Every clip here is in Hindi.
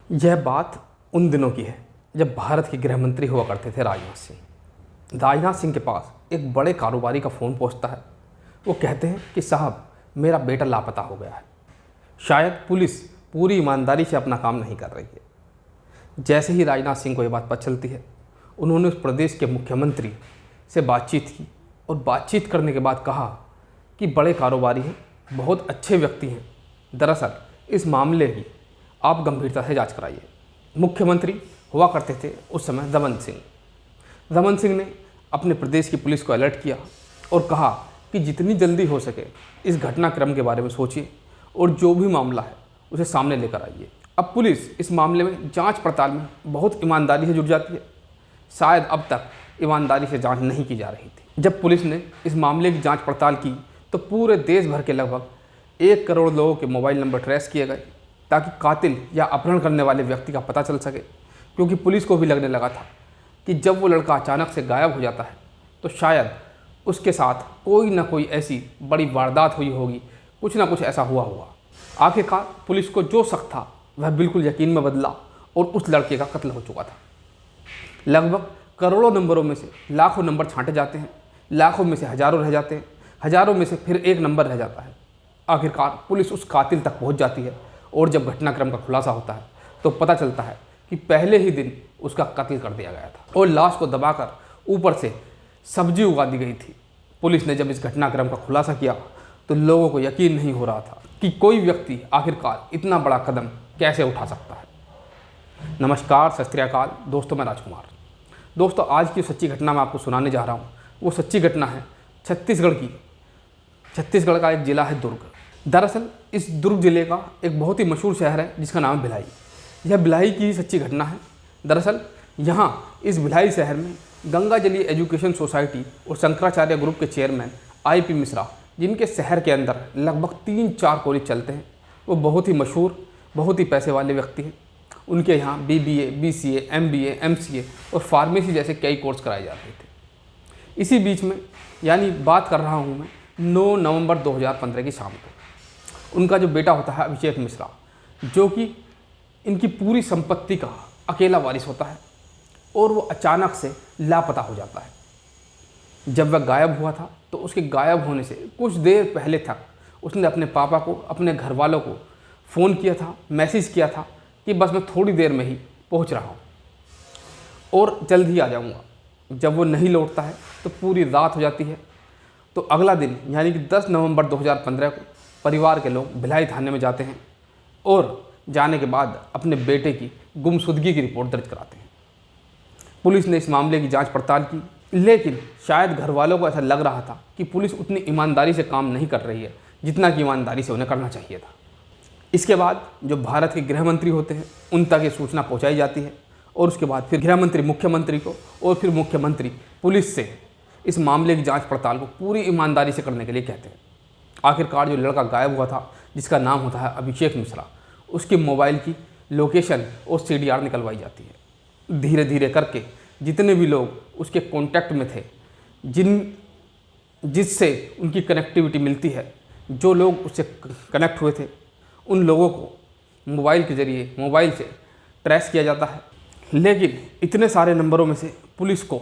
यह बात उन दिनों की है जब भारत के गृह मंत्री हुआ करते थे राजनाथ सिंह। राजनाथ सिंह के पास एक बड़े कारोबारी का फ़ोन पहुंचता है। वो कहते हैं कि साहब, मेरा बेटा लापता हो गया है। शायद पुलिस पूरी ईमानदारी से अपना काम नहीं कर रही है। जैसे ही राजनाथ सिंह को ये बात पता चलती है, उन्होंने उस प्रदेश के मुख्यमंत्री से बातचीत की और बातचीत करने के बाद कहा कि बड़े कारोबारी हैं, बहुत अच्छे व्यक्ति हैं, दरअसल इस मामले की आप गंभीरता से जांच कराइए। मुख्यमंत्री हुआ करते थे उस समय रमन सिंह। रमन सिंह ने अपने प्रदेश की पुलिस को अलर्ट किया और कहा कि जितनी जल्दी हो सके इस घटनाक्रम के बारे में सोचिए और जो भी मामला है उसे सामने लेकर आइए। अब पुलिस इस मामले में जांच पड़ताल में बहुत ईमानदारी से जुट जाती है। शायद अब तक ईमानदारी से जांच नहीं की जा रही थी। जब पुलिस ने इस मामले की जांच पड़ताल की तो पूरे देश भर के लगभग 1 करोड़ लोगों के मोबाइल नंबर ट्रेस किए गए ताकि कातिल या अपहरण करने वाले व्यक्ति का पता चल सके। क्योंकि पुलिस को भी लगने लगा था कि जब वो लड़का अचानक से गायब हो जाता है तो शायद उसके साथ कोई ना कोई ऐसी बड़ी वारदात हुई होगी, कुछ ना कुछ ऐसा हुआ होगा। आखिरकार पुलिस को जो शक था वह बिल्कुल यकीन में बदला और उस लड़के का कत्ल हो चुका था। लगभग करोड़ों नंबरों में से लाखों नंबर छांटे जाते हैं, लाखों में से हज़ारों रह जाते हैं, हज़ारों में से फिर एक नंबर रह जाता है। आखिरकार पुलिस उस कातिल तक पहुंच जाती है और जब घटनाक्रम का खुलासा होता है तो पता चलता है कि पहले ही दिन उसका कत्ल कर दिया गया था और लाश को दबाकर ऊपर से सब्जी उगा दी गई थी। पुलिस ने जब इस घटनाक्रम का खुलासा किया तो लोगों को यकीन नहीं हो रहा था कि कोई व्यक्ति आखिरकार इतना बड़ा कदम कैसे उठा सकता है। नमस्कार, सत श्री अकाल दोस्तों, मैं राजकुमार। दोस्तों, आज की सच्ची घटना मैं आपको सुनाने जा रहा हूँ। वो सच्ची घटना है छत्तीसगढ़ की। छत्तीसगढ़ का एक ज़िला है दुर्ग। दरअसल इस दुर्ग ज़िले का एक बहुत ही मशहूर शहर है जिसका नाम है भिलाई। यह भिलाई की सच्ची घटना है। दरअसल यहाँ इस भिलाई शहर में गंगा जलीय एजुकेशन सोसाइटी और शंकराचार्य ग्रुप के चेयरमैन IP मिश्रा, जिनके शहर के अंदर लगभग 3-4 कॉलेज चलते हैं, वो बहुत ही मशहूर, बहुत ही पैसे वाले व्यक्ति हैं। उनके यहाँ BBA, BCA, MBA, MCA और फार्मेसी जैसे कई कोर्स कराए जा रहे थे। इसी बीच में, यानी बात कर रहा हूँ मैं 9 नवंबर 2015 की शाम को, उनका जो बेटा होता है अभिषेक मिश्रा, जो कि इनकी पूरी संपत्ति का अकेला वारिस होता है, और वो अचानक से लापता हो जाता है। जब वह गायब हुआ था तो उसके गायब होने से कुछ देर पहले तक उसने अपने पापा को, अपने घर वालों को फ़ोन किया था, मैसेज किया था कि बस मैं थोड़ी देर में ही पहुंच रहा हूं और जल्द ही आ जाऊंगा। जब वो नहीं लौटता है तो पूरी रात हो जाती है। तो अगला दिन यानी कि 10 नवंबर 2015 को परिवार के लोग भिलाई थाने में जाते हैं और जाने के बाद अपने बेटे की गुमशुदगी की रिपोर्ट दर्ज कराते हैं। पुलिस ने इस मामले की जांच पड़ताल की, लेकिन शायद घर वालों को ऐसा लग रहा था कि पुलिस उतनी ईमानदारी से काम नहीं कर रही है जितना कि ईमानदारी से उन्हें करना चाहिए था। इसके बाद जो भारत के गृह मंत्री होते हैं उन तक ये सूचना पहुंचाई जाती है और उसके बाद फिर गृह मंत्री मुख्यमंत्री को और फिर मुख्यमंत्री पुलिस से इस मामले की जांच पड़ताल को पूरी ईमानदारी से करने के लिए कहते हैं। आखिरकार जो लड़का गायब हुआ था, जिसका नाम होता है अभिषेक मिश्रा, उसके मोबाइल की लोकेशन और CDR निकलवाई जाती है। धीरे धीरे करके जितने भी लोग उसके कॉन्टैक्ट में थे, जिससे उनकी कनेक्टिविटी मिलती है, जो लोग उससे कनेक्ट हुए थे, उन लोगों को मोबाइल के ज़रिए मोबाइल से ट्रेस किया जाता है। लेकिन इतने सारे नंबरों में से पुलिस को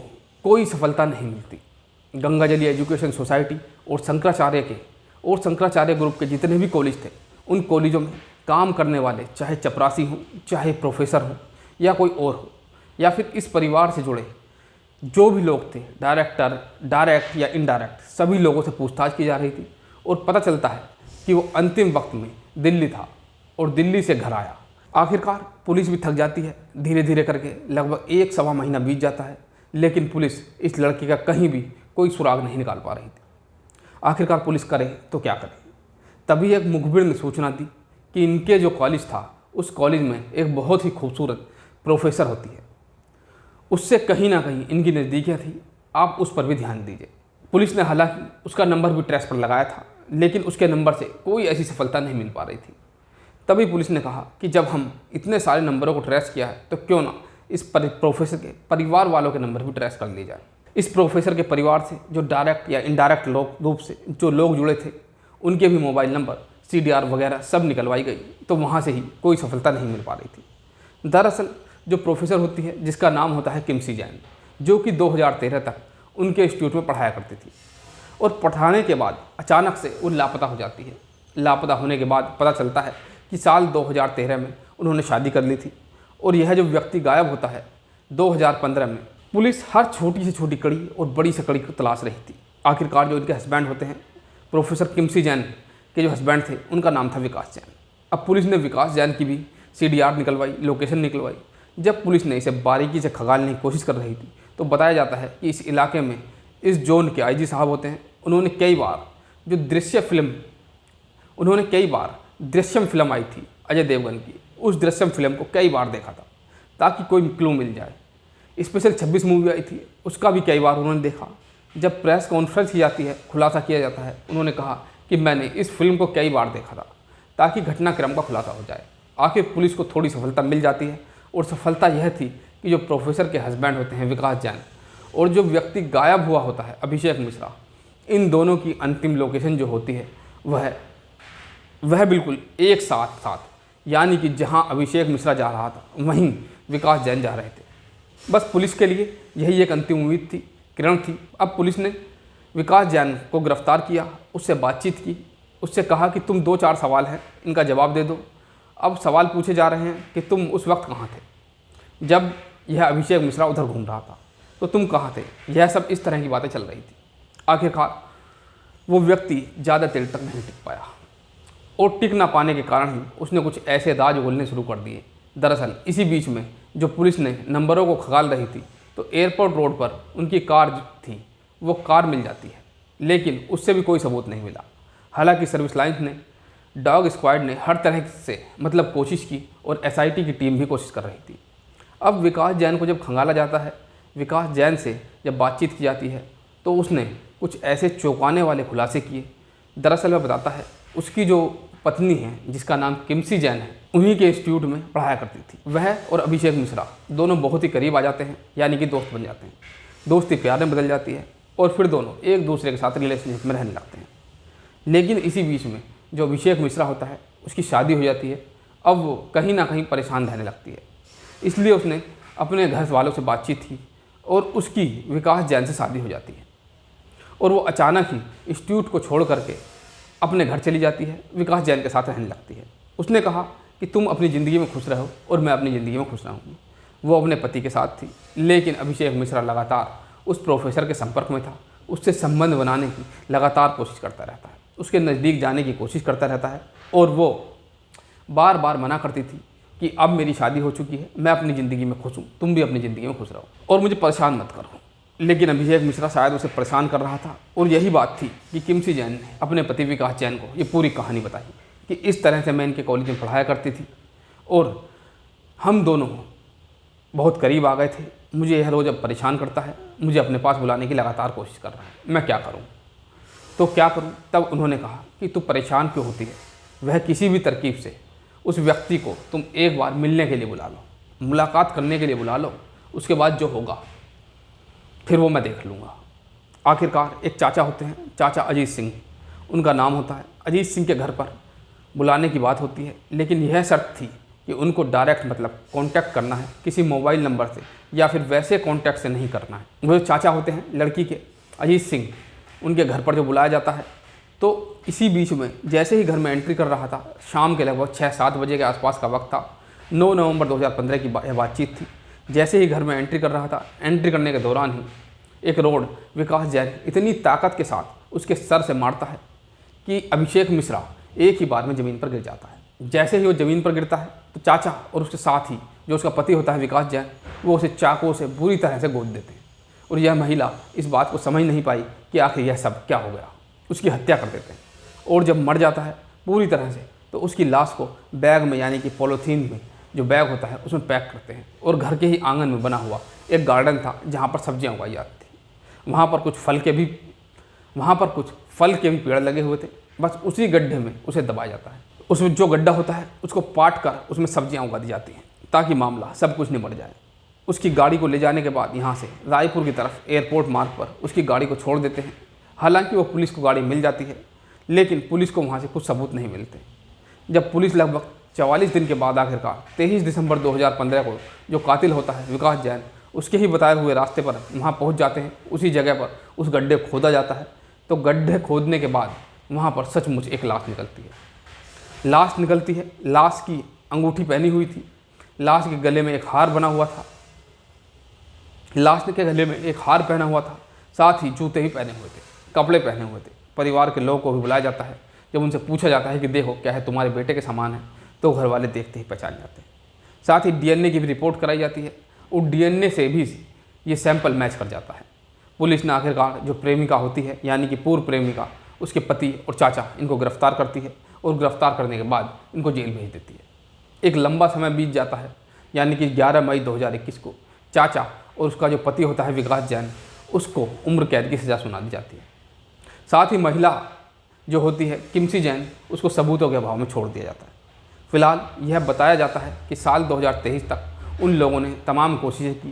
कोई सफलता नहीं मिलती। गंगा जलीय एजुकेशन सोसाइटी और शंकराचार्य ग्रुप के जितने भी कॉलेज थे, उन कॉलेजों में काम करने वाले, चाहे चपरासी हों, चाहे प्रोफेसर हों या कोई और हो, या फिर इस परिवार से जुड़े जो भी लोग थे, डायरेक्ट या इनडायरेक्ट, सभी लोगों से पूछताछ की जा रही थी। और पता चलता है कि वो अंतिम वक्त में दिल्ली था और दिल्ली से घर आया। आखिरकार पुलिस भी थक जाती है। धीरे धीरे करके लगभग 1-1.25 महीना बीत जाता है, लेकिन पुलिस इस लड़के का कहीं भी कोई सुराग नहीं निकाल पा रही थी। आखिरकार पुलिस करे तो क्या करे। तभी एक मुखबिर ने सूचना दी कि इनके जो कॉलेज था, उस कॉलेज में एक बहुत ही खूबसूरत प्रोफेसर होती है, उससे कहीं ना कहीं इनकी नज़दीकियाँ थी, आप उस पर भी ध्यान दीजिए। पुलिस ने हालांकि उसका नंबर भी ट्रेस पर लगाया था, लेकिन उसके नंबर से कोई ऐसी सफलता नहीं मिल पा रही थी। तभी पुलिस ने कहा कि जब हम इतने सारे नंबरों को ट्रेस किया है तो क्यों ना इस प्रोफेसर के परिवार वालों के नंबर भी ट्रेस कर लिए जाए। इस प्रोफेसर के परिवार से जो डायरेक्ट या इनडायरेक्ट रूप से जो लोग जुड़े थे, उनके भी मोबाइल नंबर, CDR वगैरह सब निकलवाई गई, तो वहाँ से ही कोई सफलता नहीं मिल पा रही थी। दरअसल जो प्रोफेसर होती है जिसका नाम होता है किमसी जैन, जो कि 2013 तक उनके इंस्टीट्यूट में पढ़ाया करती थी और पढ़ाने के बाद अचानक से वो लापता हो जाती है। लापता होने के बाद पता चलता है कि साल 2013 में उन्होंने शादी कर ली थी और यह जो व्यक्ति गायब होता है 2015 में। पुलिस हर छोटी से छोटी कड़ी और बड़ी से कड़ी को तलाश रही थी। आखिरकार जो इनके हस्बैंड होते हैं, प्रोफेसर किमसी जैन के जो हस्बैंड थे, उनका नाम था विकास जैन। अब पुलिस ने विकास जैन की भी CDR निकलवाई, लोकेशन निकलवाई। जब पुलिस ने इसे बारीकी से खंगालने की कोशिश कर रही थी तो बताया जाता है कि इस इलाके में इस जोन के IG साहब होते हैं, उन्होंने कई बार दृश्यम फिल्म आई थी अजय देवगन की, उस दृश्यम फिल्म को कई बार देखा था ताकि कोई क्लू मिल जाए। स्पेशल 26 मूवी आई थी, उसका भी कई बार उन्होंने देखा। जब प्रेस कॉन्फ्रेंस की जाती है, खुलासा किया जाता है, उन्होंने कहा कि मैंने इस फिल्म को कई बार देखा था ताकि घटनाक्रम का खुलासा हो जाए। आखिर पुलिस को थोड़ी सफलता मिल जाती है और सफलता यह थी कि जो प्रोफेसर के हस्बैंड होते हैं विकास जैन और जो व्यक्ति गायब हुआ होता है अभिषेक मिश्रा, इन दोनों की अंतिम लोकेशन जो होती है वह बिल्कुल एक साथ, यानी कि जहां अभिषेक मिश्रा जा रहा था वहीं विकास जैन जा रहे थे। बस पुलिस के लिए यही एक अंतिम उम्मीद थी, किरण थी। अब पुलिस ने विकास जैन को गिरफ्तार किया, उससे बातचीत की, उससे कहा कि तुम 2-4 सवाल हैं, इनका जवाब दे दो। अब सवाल पूछे जा रहे हैं कि तुम उस वक्त कहाँ थे जब यह अभिषेक मिश्रा उधर घूम रहा था, तो तुम कहाँ थे। यह सब इस तरह की बातें चल रही थी। आखिरकार वो व्यक्ति ज़्यादा देर तक नहीं टिक पाया और टिक ना पाने के कारण ही उसने कुछ ऐसे राज बोलने शुरू कर दिए। दरअसल इसी बीच में जो पुलिस ने नंबरों को खंगाल रही थी तो एयरपोर्ट रोड पर उनकी कार थी, वो कार मिल जाती है, लेकिन उससे भी कोई सबूत नहीं मिला। हालांकि सर्विस लाइन्स ने, डॉग स्क्वाड ने हर तरह से कोशिश की और SIT की टीम भी कोशिश कर रही थी। अब विकास जैन को जब खंगाला जाता है, विकास जैन से जब बातचीत की जाती है तो उसने कुछ ऐसे चौंकाने वाले खुलासे किए। दरअसल वह बताता है उसकी जो पत्नी है जिसका नाम किमसी जैन है, उन्हीं के इंस्टीट्यूट में पढ़ाया करती थी। वह और अभिषेक मिश्रा दोनों बहुत ही करीब आ जाते हैं, यानी कि दोस्त बन जाते हैं। दोस्ती प्यार में बदल जाती है और फिर दोनों एक दूसरे के साथ रिलेशनशिप में रहने लगते हैं। लेकिन इसी बीच में जो अभिषेक मिश्रा होता है उसकी शादी हो जाती है। अब वो कहीं ना कहीं परेशान रहने लगती है, इसलिए उसने अपने घर वालों से बातचीत की और उसकी विकास जैन से शादी हो जाती है और वो अचानक ही इंस्टीट्यूट को छोड़ करके अपने घर चली जाती है, विकास जैन के साथ रहने लगती है। उसने कहा कि तुम अपनी ज़िंदगी में खुश रहो और मैं अपनी ज़िंदगी में खुश रहूँगी। वो अपने पति के साथ थी, लेकिन अभिषेक मिश्रा लगातार उस प्रोफेसर के संपर्क में था, उससे संबंध बनाने की लगातार कोशिश करता रहता है, उसके नज़दीक जाने की कोशिश करता रहता है और वो बार बार मना करती थी कि अब मेरी शादी हो चुकी है, मैं अपनी ज़िंदगी में खुश हूँ, तुम भी अपनी ज़िंदगी में खुश रहो और मुझे परेशान मत करो। लेकिन अभिषेक मिश्रा शायद उसे परेशान कर रहा था और यही बात थी कि किमसी जैन ने अपने पति विकास जैन को ये पूरी कहानी बताई कि इस तरह से मैं इनके कॉलेज में पढ़ाया करती थी और हम दोनों बहुत करीब आ गए थे। मुझे यह रोज़ अब परेशान करता है, मुझे अपने पास बुलाने की लगातार कोशिश कर रहा है, मैं क्या करूं? तो क्या करूं? तब उन्होंने कहा कि तू परेशान क्यों होती है, वह किसी भी तरकीब से उस व्यक्ति को तुम एक बार मिलने के लिए बुला लो, मुलाकात करने के लिए बुला लो, उसके बाद जो होगा फिर वो मैं देख लूँगा। आखिरकार एक चाचा होते हैं, चाचा अजीत सिंह उनका नाम होता है। अजीत सिंह के घर पर बुलाने की बात होती है, लेकिन यह शर्त थी कि उनको डायरेक्ट कांटेक्ट करना है, किसी मोबाइल नंबर से या फिर वैसे कांटेक्ट से नहीं करना है। वो चाचा होते हैं लड़की के, अजीत सिंह, उनके घर पर जो बुलाया जाता है, तो इसी बीच में जैसे ही घर में एंट्री कर रहा था, शाम के लगभग 6-7 बजे के आसपास का वक्त था, 9 नवंबर 2015 की बातचीत थी। जैसे ही घर में एंट्री कर रहा था, एंट्री करने के दौरान ही एक रोड विकास जैन इतनी ताकत के साथ उसके सर से मारता है कि अभिषेक मिश्रा एक ही बार में ज़मीन पर गिर जाता है। जैसे ही वो ज़मीन पर गिरता है तो चाचा और उसके साथ ही जो उसका पति होता है विकास जैन, वो उसे चाकू से बुरी तरह से गोद देते हैं और यह महिला इस बात को समझ नहीं पाई कि आखिर यह सब क्या हो गया, उसकी हत्या कर देते हैं। और जब मर जाता है पूरी तरह से तो उसकी लाश को बैग में, यानी कि पॉलीथीन में जो बैग होता है उसमें पैक करते हैं और घर के ही आंगन में बना हुआ एक गार्डन था जहाँ पर सब्जियाँ उगाई जाती थी, वहाँ पर कुछ फल के भी पेड़ लगे हुए थे। बस उसी गड्ढे में उसे दबाया जाता है, उसमें जो गड्ढा होता है उसको पाट कर उसमें सब्जियाँ उगा दी जाती हैं ताकि मामला सब कुछ निपट जाए। उसकी गाड़ी को ले जाने के बाद यहाँ से रायपुर की तरफ एयरपोर्ट मार्ग पर उसकी गाड़ी को छोड़ देते हैं। हालांकि वो पुलिस को गाड़ी मिल जाती है, लेकिन पुलिस को वहाँ से कुछ सबूत नहीं मिलते। जब पुलिस लगभग 44 दिन के बाद आखिरकार 23 दिसंबर 2015 को जो कातिल होता है विकास जैन, उसके ही बताए हुए रास्ते पर वहाँ पहुँच जाते हैं। उसी जगह पर उस गड्ढे खोदा जाता है। तो गड्ढे खोदने के बाद वहाँ पर सचमुच एक लाश निकलती है। लाश की अंगूठी पहनी हुई थी, लाश के गले में एक हार बना हुआ था, लाश के गले में एक हार पहना हुआ था, साथ ही जूते भी पहने हुए थे, कपड़े पहने हुए थे। परिवार के लोगों को भी बुलाया जाता है। जब उनसे पूछा जाता है कि देखो क्या है, तुम्हारे बेटे के समान है, तो घर वाले देखते ही पहचान जाते हैं। साथ ही डीएनए की भी रिपोर्ट कराई जाती है और डीएनए से भी ये सैंपल मैच कर जाता है। पुलिस ने आखिरकार जो प्रेमिका होती है, यानी कि पूर्व प्रेमिका, उसके पति और चाचा, इनको गिरफ्तार करती है और गिरफ्तार करने के बाद इनको जेल भेज देती है। एक लंबा समय बीत जाता है, यानी कि 11 मई 2021 को चाचा और उसका जो पति होता है विकास जैन, उसको उम्र कैद की सज़ा सुना दी जाती है। साथ ही महिला जो होती है किमसी जैन, उसको सबूतों के अभाव में छोड़ दिया जाता है। फिलहाल यह बताया जाता है कि साल 2023 तक उन लोगों ने तमाम कोशिशें की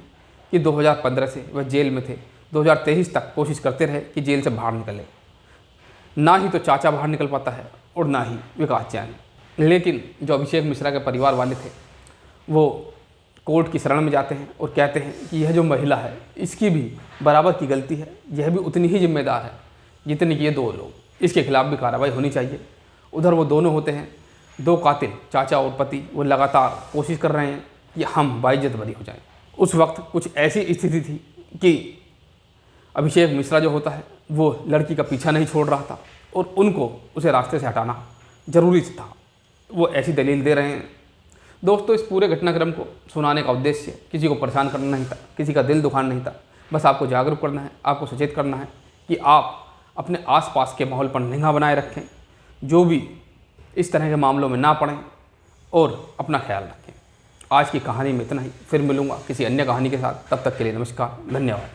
कि 2015 से वह जेल में थे, 2023 तक कोशिश करते रहे कि जेल से बाहर निकले। ना ही तो चाचा बाहर निकल पाता है और ना ही विकास जैन। लेकिन जो अभिषेक मिश्रा के परिवार वाले थे, वो कोर्ट की शरण में जाते हैं और कहते हैं कि यह जो महिला है, इसकी भी बराबर की गलती है, यह भी उतनी ही जिम्मेदार है जितनी कि ये दो लोग, इसके खिलाफ भी कार्रवाई होनी चाहिए। उधर वो दोनों होते हैं, दो कातिल चाचा और पति, वो लगातार कोशिश कर रहे हैं कि हम बाइज्जत बरी हो जाएं। उस वक्त कुछ ऐसी स्थिति थी कि अभिषेक मिश्रा जो होता है वो लड़की का पीछा नहीं छोड़ रहा था और उनको उसे रास्ते से हटाना ज़रूरी था। वो ऐसी दलील दे रहे हैं। दोस्तों, इस पूरे घटनाक्रम को सुनाने का उद्देश्य किसी को परेशान करना नहीं था, किसी का दिल दुखाना नहीं था। बस आपको जागरूक करना है, आपको सचेत करना है कि आप अपने आसपास के माहौल पर निगाह बनाए रखें, जो भी इस तरह के मामलों में ना पड़ें और अपना ख्याल रखें। आज की कहानी में इतना ही। फिर मिलूँगा किसी अन्य कहानी के साथ। तब तक के लिए नमस्कार, धन्यवाद।